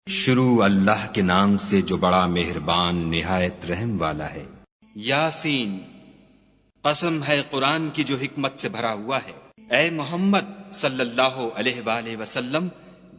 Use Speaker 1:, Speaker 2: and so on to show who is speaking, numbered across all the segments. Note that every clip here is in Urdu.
Speaker 1: شروع اللہ کے نام سے جو بڑا مہربان نہایت رحم والا ہے۔
Speaker 2: یاسین، قسم ہے قرآن کی جو حکمت سے بھرا ہوا ہے۔ اے محمد صلی اللہ علیہ وآلہ وسلم،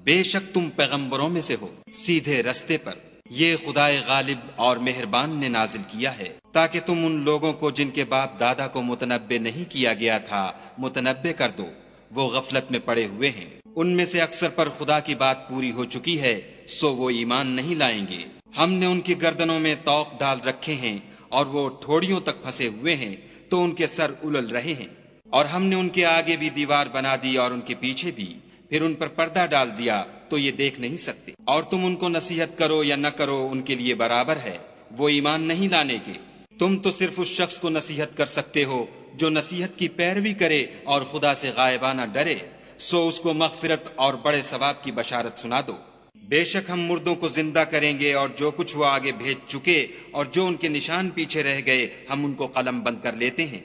Speaker 2: بے شک تم پیغمبروں میں سے ہو، سیدھے رستے پر۔ یہ خدائے غالب اور مہربان نے نازل کیا ہے تاکہ تم ان لوگوں کو جن کے باپ دادا کو متنبع نہیں کیا گیا تھا متنبع کر دو، وہ غفلت میں پڑے ہوئے ہیں۔ ان میں سے اکثر پر خدا کی بات پوری ہو چکی ہے، سو وہ ایمان نہیں لائیں گے۔ ہم نے ان کی گردنوں میں طوق ڈال رکھے ہیں اور وہ ٹھوڑیوں تک پھنسے ہوئے ہیں تو ان کے سر الل رہے ہیں، اور ہم نے ان کے آگے بھی دیوار بنا دی اور ان کے پیچھے بھی، پھر ان پر پردہ ڈال دیا تو یہ دیکھ نہیں سکتے۔ اور تم ان کو نصیحت کرو یا نہ کرو ان کے لیے برابر ہے، وہ ایمان نہیں لانے کے۔ تم تو صرف اس شخص کو نصیحت کر سکتے ہو جو نصیحت کی پیروی کرے اور خدا سے غائبانہ ڈرے، سو اس کو مغفرت اور بڑے ثواب کی بشارت سنا دو۔ بے شک ہم مردوں کو زندہ کریں گے، اور جو کچھ وہ آگے بھیج چکے اور جو ان کے نشان پیچھے رہ گئے ہم ان کو قلم بند کر لیتے ہیں،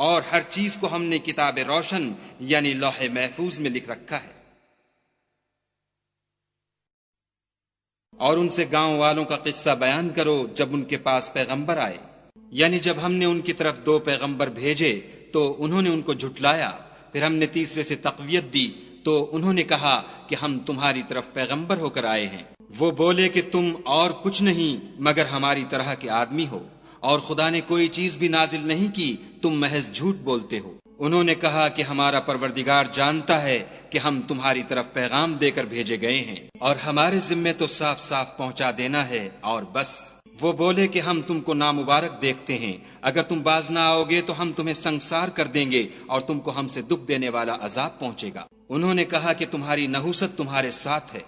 Speaker 2: اور ہر چیز کو ہم نے کتاب روشن یعنی لوح محفوظ میں لکھ رکھا ہے۔ اور ان سے گاؤں والوں کا قصہ بیان کرو جب ان کے پاس پیغمبر آئے، یعنی جب ہم نے ان کی طرف 2 پیغمبر بھیجے تو انہوں نے ان کو جھٹلایا، پھر ہم نے تیسرے سے تقویت دی تو انہوں نے کہا کہ ہم تمہاری طرف پیغمبر ہو کر آئے ہیں۔ وہ بولے کہ تم اور کچھ نہیں مگر ہماری طرح کے آدمی ہو، اور خدا نے کوئی چیز بھی نازل نہیں کی، تم محض جھوٹ بولتے ہو۔ انہوں نے کہا کہ ہمارا پروردگار جانتا ہے کہ ہم تمہاری طرف پیغام دے کر بھیجے گئے ہیں، اور ہمارے ذمے تو صاف صاف پہنچا دینا ہے اور بس۔ وہ بولے کہ ہم تم کو نامبارک دیکھتے ہیں، اگر تم باز نہ آؤ گے تو ہم تمہیں سنگسار کر دیں گے اور تم کو ہم سے دکھ دینے والا عذاب پہنچے گا۔ انہوں نے کہا کہ تمہاری نحوست تمہارے ساتھ ہے،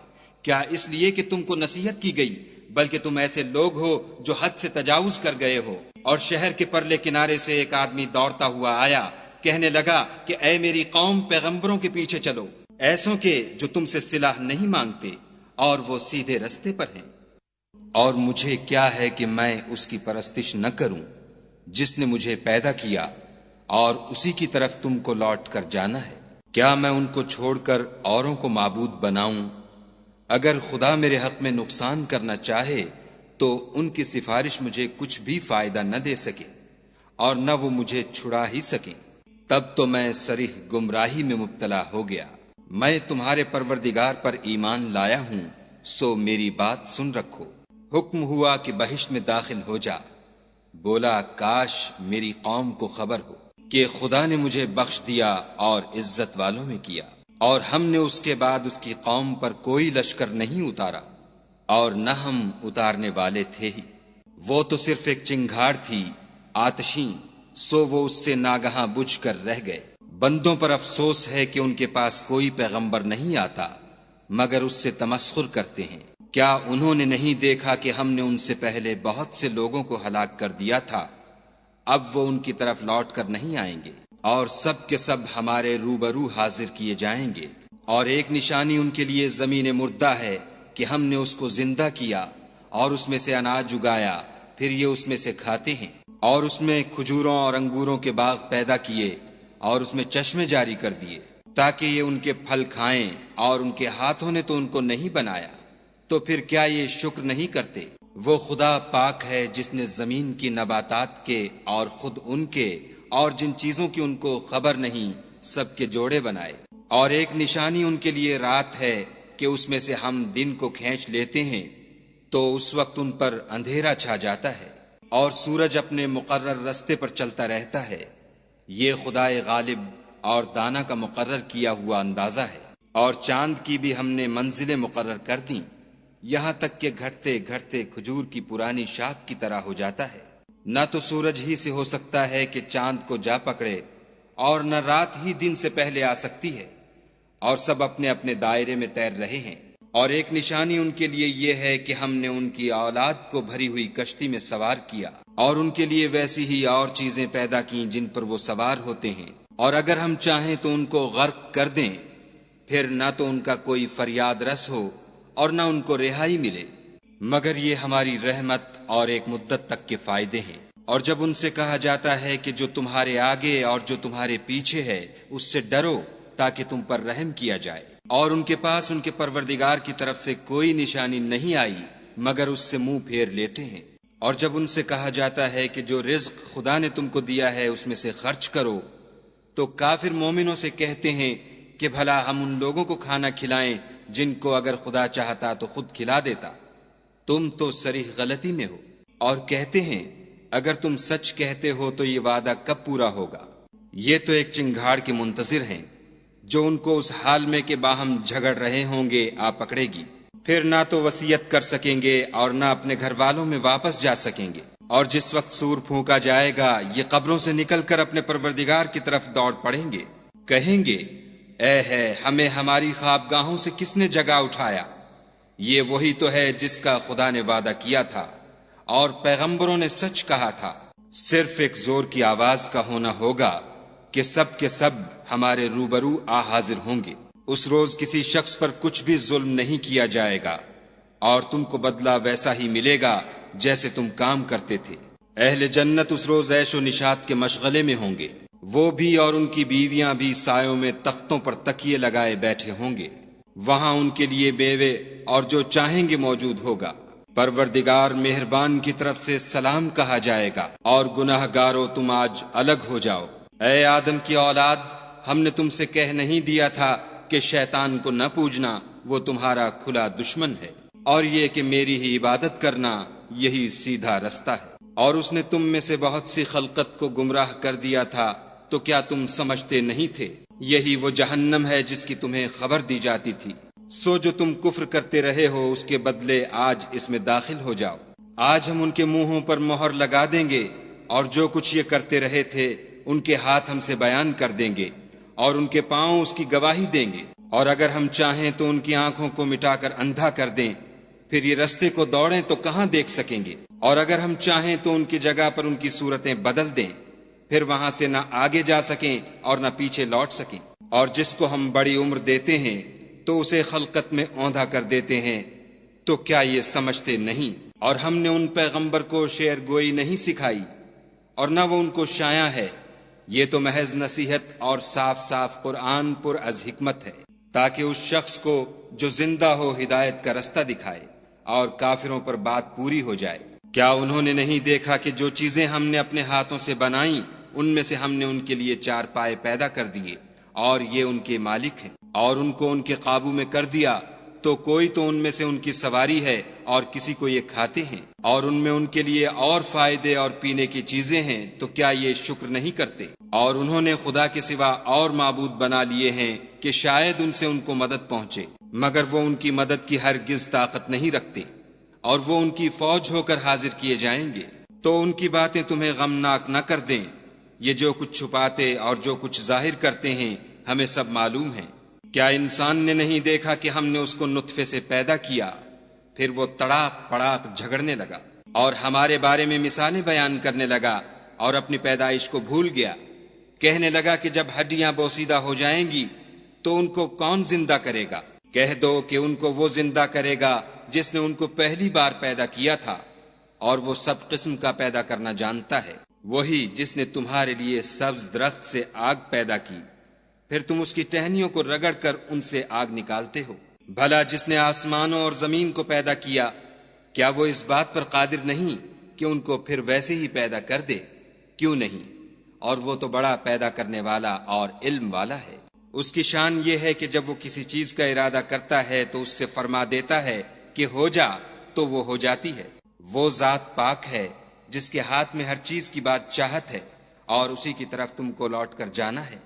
Speaker 2: کیا اس لیے کہ تم کو نصیحت کی گئی؟ بلکہ تم ایسے لوگ ہو جو حد سے تجاوز کر گئے ہو۔ اور شہر کے پرلے کنارے سے ایک آدمی دوڑتا ہوا آیا، کہنے لگا کہ اے میری قوم، پیغمبروں کے پیچھے چلو، ایسوں کے جو تم سے صلاح نہیں مانگتے اور وہ سیدھے رستے پر ہیں۔ اور مجھے کیا ہے کہ میں اس کی پرستش نہ کروں جس نے مجھے پیدا کیا، اور اسی کی طرف تم کو لوٹ کر جانا ہے۔ کیا میں ان کو چھوڑ کر اوروں کو معبود بناؤں؟ اگر خدا میرے حق میں نقصان کرنا چاہے تو ان کی سفارش مجھے کچھ بھی فائدہ نہ دے سکے، اور نہ وہ مجھے چھڑا ہی سکیں۔ تب تو میں صریح گمراہی میں مبتلا ہو گیا۔ میں تمہارے پروردگار پر ایمان لایا ہوں، سو میری بات سن رکھو۔ حکم ہوا کہ بہشت میں داخل ہو جا۔ بولا کاش میری قوم کو خبر ہو کہ خدا نے مجھے بخش دیا اور عزت والوں میں کیا، اور ہم نے اس کے بعد اس کی قوم پر کوئی لشکر نہیں اتارا، اور نہ ہم اتارنے والے تھے ہی۔ وہ تو صرف ایک چنگھاڑ تھی آتشیں، سو وہ اس سے ناگہاں بجھ کر رہ گئے۔ بندوں پر افسوس ہے کہ ان کے پاس کوئی پیغمبر نہیں آتا مگر اس سے تمسخر کرتے ہیں۔ کیا انہوں نے نہیں دیکھا کہ ہم نے ان سے پہلے بہت سے لوگوں کو ہلاک کر دیا تھا؟ اب وہ ان کی طرف لوٹ کر نہیں آئیں گے، اور سب کے سب ہمارے روبرو حاضر کیے جائیں گے۔ اور ایک نشانی ان کے لیے زمین مردہ ہے کہ ہم نے اس کو زندہ کیا اور اس میں سے اناج اگایا، پھر یہ اس میں سے کھاتے ہیں، اور اس میں کھجوروں اور انگوروں کے باغ پیدا کیے اور اس میں چشمے جاری کر دیے تاکہ یہ ان کے پھل کھائیں، اور ان کے ہاتھوں نے تو ان کو نہیں بنایا، تو پھر کیا یہ شکر نہیں کرتے؟ وہ خدا پاک ہے جس نے زمین کی نباتات کے اور خود ان کے اور جن چیزوں کی ان کو خبر نہیں سب کے جوڑے بنائے۔ اور ایک نشانی ان کے لیے رات ہے کہ اس میں سے ہم دن کو کھینچ لیتے ہیں تو اس وقت ان پر اندھیرا چھا جاتا ہے، اور سورج اپنے مقرر رستے پر چلتا رہتا ہے۔ یہ خدائے غالب اور دانا کا مقرر کیا ہوا اندازہ ہے۔ اور چاند کی بھی ہم نے منزلیں مقرر کر دیں، یہاں تک کہ گھٹتے گھٹتے کھجور کی پرانی شاخ کی طرح ہو جاتا ہے۔ نہ تو سورج ہی سے ہو سکتا ہے کہ چاند کو جا پکڑے، اور نہ رات ہی دن سے پہلے آ سکتی ہے، اور سب اپنے اپنے دائرے میں تیر رہے ہیں۔ اور ایک نشانی ان کے لیے یہ ہے کہ ہم نے ان کی اولاد کو بھری ہوئی کشتی میں سوار کیا، اور ان کے لیے ویسی ہی اور چیزیں پیدا کیں جن پر وہ سوار ہوتے ہیں، اور اگر ہم چاہیں تو ان کو غرق کر دیں، پھر نہ تو ان کا کوئی فریاد رس ہو اور نہ ان کو رہائی ملے، مگر یہ ہماری رحمت اور ایک مدت تک کے فائدے ہیں۔ اور جب ان سے کہا جاتا ہے کہ جو تمہارے آگے اور جو تمہارے پیچھے ہے اس سے ڈرو تاکہ تم پر رحم کیا جائے، اور ان کے پاس ان کے پروردگار کی طرف سے کوئی نشانی نہیں آئی مگر اس سے منہ پھیر لیتے ہیں۔ اور جب ان سے کہا جاتا ہے کہ جو رزق خدا نے تم کو دیا ہے اس میں سے خرچ کرو، تو کافر مومنوں سے کہتے ہیں کہ بھلا ہم ان لوگوں کو کھانا کھلائیں جن کو اگر خدا چاہتا تو خود کھلا دیتا، تم تو صریح غلطی میں ہو۔ اور کہتے ہیں اگر تم سچ کہتے ہو تو یہ وعدہ کب پورا ہوگا؟ یہ تو ایک چنگھاڑ کے منتظر ہیں جو ان کو اس حال میں کہ باہم جھگڑ رہے ہوں گے آ پکڑے گی، پھر نہ تو وصیت کر سکیں گے اور نہ اپنے گھر والوں میں واپس جا سکیں گے۔ اور جس وقت سور پھونکا جائے گا یہ قبروں سے نکل کر اپنے پروردگار کی طرف دوڑ پڑیں گے، کہیں گے اے ہے ہمیں ہماری خوابگاہوں سے کس نے جگا اٹھایا؟ یہ وہی تو ہے جس کا خدا نے وعدہ کیا تھا اور پیغمبروں نے سچ کہا تھا۔ صرف ایک زور کی آواز کا ہونا ہوگا کہ سب کے سب ہمارے روبرو آ حاضر ہوں گے۔ اس روز کسی شخص پر کچھ بھی ظلم نہیں کیا جائے گا اور تم کو بدلہ ویسا ہی ملے گا جیسے تم کام کرتے تھے۔ اہل جنت اس روز عیش و نشاط کے مشغلے میں ہوں گے، وہ بھی اور ان کی بیویاں بھی سایوں میں تختوں پر تکیے لگائے بیٹھے ہوں گے، وہاں ان کے لیے بیوے اور جو چاہیں گے موجود ہوگا۔ پروردگار مہربان کی طرف سے سلام کہا جائے گا اور گناہ گارو تم آج الگ ہو جاؤ۔ اے آدم کی اولاد، ہم نے تم سے کہہ نہیں دیا تھا کہ شیطان کو نہ پوجنا، وہ تمہارا کھلا دشمن ہے، اور یہ کہ میری ہی عبادت کرنا یہی سیدھا رستہ ہے۔ اور اس نے تم میں سے بہت سی خلقت کو گمراہ کر دیا تھا، تو کیا تم سمجھتے نہیں تھے؟ یہی وہ جہنم ہے جس کی تمہیں خبر دی جاتی تھی۔ سو جو تم کفر کرتے رہے ہو اس کے بدلے آج اس میں داخل ہو جاؤ۔ آج ہم ان کے منہوں پر مہر لگا دیں گے اور جو کچھ یہ کرتے رہے تھے ان کے ہاتھ ہم سے بیان کر دیں گے اور ان کے پاؤں اس کی گواہی دیں گے۔ اور اگر ہم چاہیں تو ان کی آنکھوں کو مٹا کر اندھا کر دیں، پھر یہ رستے کو دوڑیں تو کہاں دیکھ سکیں گے؟ اور اگر ہم چاہیں تو ان کی جگہ پر ان کی صورتیں بدل دیں، پھر وہاں سے نہ آگے جا سکیں اور نہ پیچھے لوٹ سکیں۔ اور جس کو ہم بڑی عمر دیتے ہیں تو اسے خلقت میں اوندھا کر دیتے ہیں، تو کیا یہ سمجھتے نہیں؟ اور ہم نے ان پیغمبر کو شعر گوئی نہیں سکھائی اور نہ وہ ان کو شایع ہے، یہ تو محض نصیحت اور صاف صاف قرآن پر از حکمت ہے، تاکہ اس شخص کو جو زندہ ہو ہدایت کا رستہ دکھائے اور کافروں پر بات پوری ہو جائے۔ کیا انہوں نے نہیں دیکھا کہ جو چیزیں ہم نے اپنے ہاتھوں سے بنائیں ان میں سے ہم نے ان کے لیے چار پائے پیدا کر دیے اور یہ ان کے مالک ہیں، اور ان کو ان کے قابو میں کر دیا تو کوئی تو ان میں سے ان کی سواری ہے اور کسی کو یہ کھاتے ہیں، اور ان میں ان کے لیے اور فائدے اور پینے کی چیزیں ہیں، تو کیا یہ شکر نہیں کرتے؟ اور انہوں نے خدا کے سوا اور معبود بنا لیے ہیں کہ شاید ان سے ان کو مدد پہنچے، مگر وہ ان کی مدد کی ہرگز طاقت نہیں رکھتے، اور وہ ان کی فوج ہو کر حاضر کیے جائیں گے۔ تو ان کی باتیں تمہیں غمناک نہ کر دیں، یہ جو کچھ چھپاتے اور جو کچھ ظاہر کرتے ہیں ہمیں سب معلوم ہے۔ کیا انسان نے نہیں دیکھا کہ ہم نے اس کو نطفے سے پیدا کیا، پھر وہ تڑاک پڑاک جھگڑنے لگا اور ہمارے بارے میں مثالیں بیان کرنے لگا اور اپنی پیدائش کو بھول گیا، کہنے لگا کہ جب ہڈیاں بوسیدہ ہو جائیں گی تو ان کو کون زندہ کرے گا؟ کہہ دو کہ ان کو وہ زندہ کرے گا جس نے ان کو پہلی بار پیدا کیا تھا، اور وہ سب قسم کا پیدا کرنا جانتا ہے، وہی جس نے تمہارے لیے سبز درخت سے آگ پیدا کی، پھر تم اس کی ٹہنیوں کو رگڑ کر ان سے آگ نکالتے ہو۔ بھلا جس نے آسمانوں اور زمین کو پیدا کیا، کیا وہ اس بات پر قادر نہیں کہ ان کو پھر ویسے ہی پیدا کر دے؟ کیوں نہیں؟ اور وہ تو بڑا پیدا کرنے والا اور علم والا ہے۔ اس کی شان یہ ہے کہ جب وہ کسی چیز کا ارادہ کرتا ہے تو اس سے فرما دیتا ہے کہ ہو جا، تو وہ ہو جاتی ہے۔ وہ ذات پاک ہے جس کے ہاتھ میں ہر چیز کی بات چاہت ہے، اور اسی کی طرف تم کو لوٹ کر جانا ہے۔